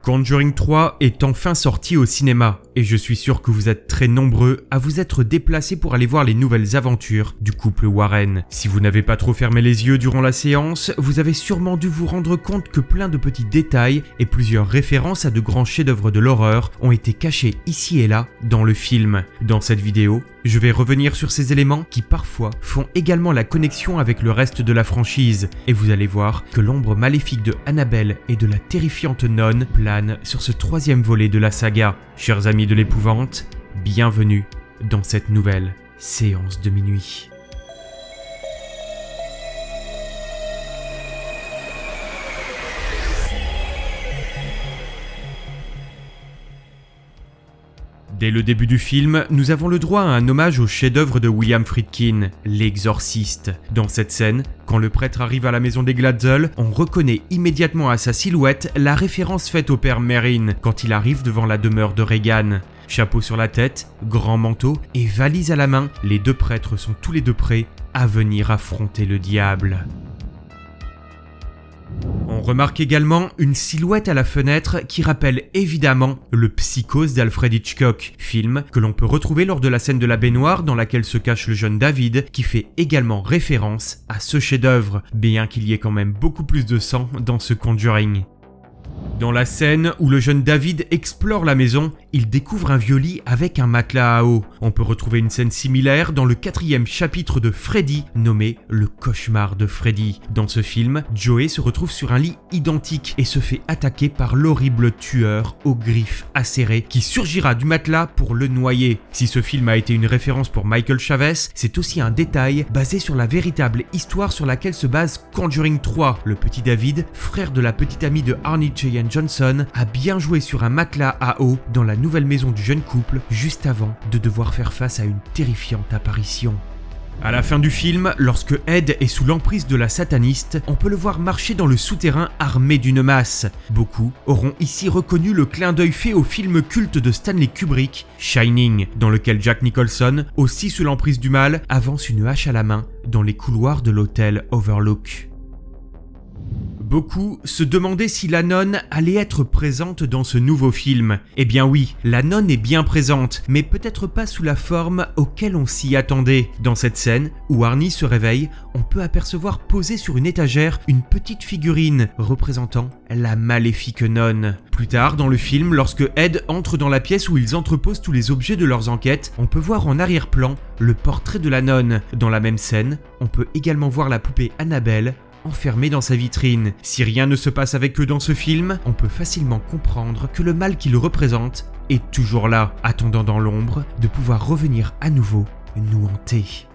Conjuring 3 est enfin sorti au cinéma et je suis sûr que vous êtes très nombreux à vous être déplacés pour aller voir les nouvelles aventures du couple Warren. Si vous n'avez pas trop fermé les yeux durant la séance, vous avez sûrement dû vous rendre compte que plein de petits détails et plusieurs références à de grands chefs-d'œuvre de l'horreur ont été cachés ici et là dans le film. Dans cette vidéo, je vais revenir sur ces éléments qui parfois font également la connexion avec le reste de la franchise et vous allez voir que l'ombre maléfique de Annabelle et de la terrifiante nonne plane sur ce troisième volet de la saga. Chers amis de l'épouvante, bienvenue dans cette nouvelle séance de minuit. Dès le début du film, nous avons le droit à un hommage au chef-d'œuvre de William Friedkin, L'Exorciste. Dans cette scène, quand le prêtre arrive à la maison des Glatzel, on reconnaît immédiatement à sa silhouette la référence faite au père Merrin quand il arrive devant la demeure de Regan. Chapeau sur la tête, grand manteau et valise à la main, les deux prêtres sont tous les deux prêts à venir affronter le diable. On remarque également une silhouette à la fenêtre qui rappelle évidemment le Psychose d'Alfred Hitchcock, film que l'on peut retrouver lors de la scène de la baignoire dans laquelle se cache le jeune David, qui fait également référence à ce chef-d'œuvre, bien qu'il y ait quand même beaucoup plus de sang dans ce Conjuring. Dans la scène où le jeune David explore la maison, il découvre un vieux lit avec un matelas à eau. On peut retrouver une scène similaire dans le 4e chapitre de Freddy, nommé Le Cauchemar de Freddy. Dans ce film, Joey se retrouve sur un lit identique et se fait attaquer par l'horrible tueur aux griffes acérées qui surgira du matelas pour le noyer. Si ce film a été une référence pour Michael Chavez, c'est aussi un détail basé sur la véritable histoire sur laquelle se base Conjuring 3. Le petit David, frère de la petite amie de Arnie Cheyenne Johnson, a bien joué sur un matelas à eau dans la nouvelle maison du jeune couple juste avant de devoir faire face à une terrifiante apparition. À la fin du film, lorsque Ed est sous l'emprise de la sataniste, on peut le voir marcher dans le souterrain armé d'une masse. Beaucoup auront ici reconnu le clin d'œil fait au film culte de Stanley Kubrick, Shining, dans lequel Jack Nicholson, aussi sous l'emprise du mal, avance une hache à la main dans les couloirs de l'hôtel Overlook. Beaucoup se demandaient si la nonne allait être présente dans ce nouveau film. Eh bien oui, la nonne est bien présente, mais peut-être pas sous la forme auquel on s'y attendait. Dans cette scène, où Arnie se réveille, on peut apercevoir posée sur une étagère une petite figurine représentant la maléfique nonne. Plus tard dans le film, lorsque Ed entre dans la pièce où ils entreposent tous les objets de leurs enquêtes, on peut voir en arrière-plan le portrait de la nonne. Dans la même scène, on peut également voir la poupée Annabelle enfermé dans sa vitrine. Si rien ne se passe avec eux dans ce film, on peut facilement comprendre que le mal qu'ils représentent est toujours là, attendant dans l'ombre de pouvoir revenir à nouveau nous hanter.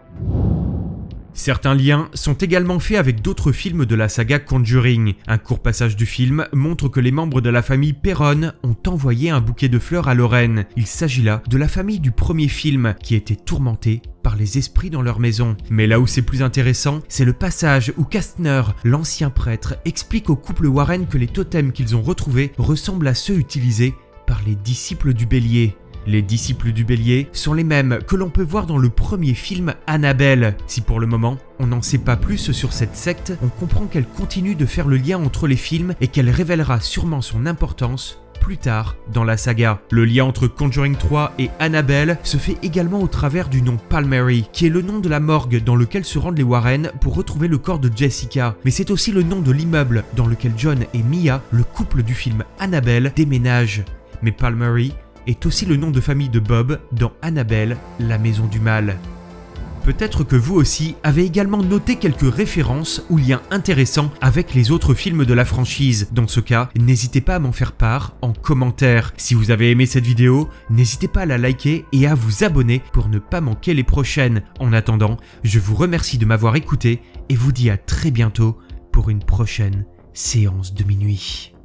Certains liens sont également faits avec d'autres films de la saga Conjuring. Un court passage du film montre que les membres de la famille Perron ont envoyé un bouquet de fleurs à Lorraine. Il s'agit là de la famille du premier film qui était tourmentée par les esprits dans leur maison. Mais là où c'est plus intéressant, c'est le passage où Kastner, l'ancien prêtre, explique au couple Warren que les totems qu'ils ont retrouvés ressemblent à ceux utilisés par les disciples du bélier. Les disciples du bélier sont les mêmes que l'on peut voir dans le premier film Annabelle. Si pour le moment, on n'en sait pas plus sur cette secte, on comprend qu'elle continue de faire le lien entre les films et qu'elle révélera sûrement son importance plus tard dans la saga. Le lien entre Conjuring 3 et Annabelle se fait également au travers du nom Palmary, qui est le nom de la morgue dans lequel se rendent les Warren pour retrouver le corps de Jessica. Mais c'est aussi le nom de l'immeuble dans lequel John et Mia, le couple du film Annabelle, déménagent. Mais Palmary est aussi le nom de famille de Bob dans Annabelle, la maison du mal. Peut-être que vous aussi avez également noté quelques références ou liens intéressants avec les autres films de la franchise. Dans ce cas, n'hésitez pas à m'en faire part en commentaire. Si vous avez aimé cette vidéo, n'hésitez pas à la liker et à vous abonner pour ne pas manquer les prochaines. En attendant, je vous remercie de m'avoir écouté et vous dis à très bientôt pour une prochaine séance de minuit.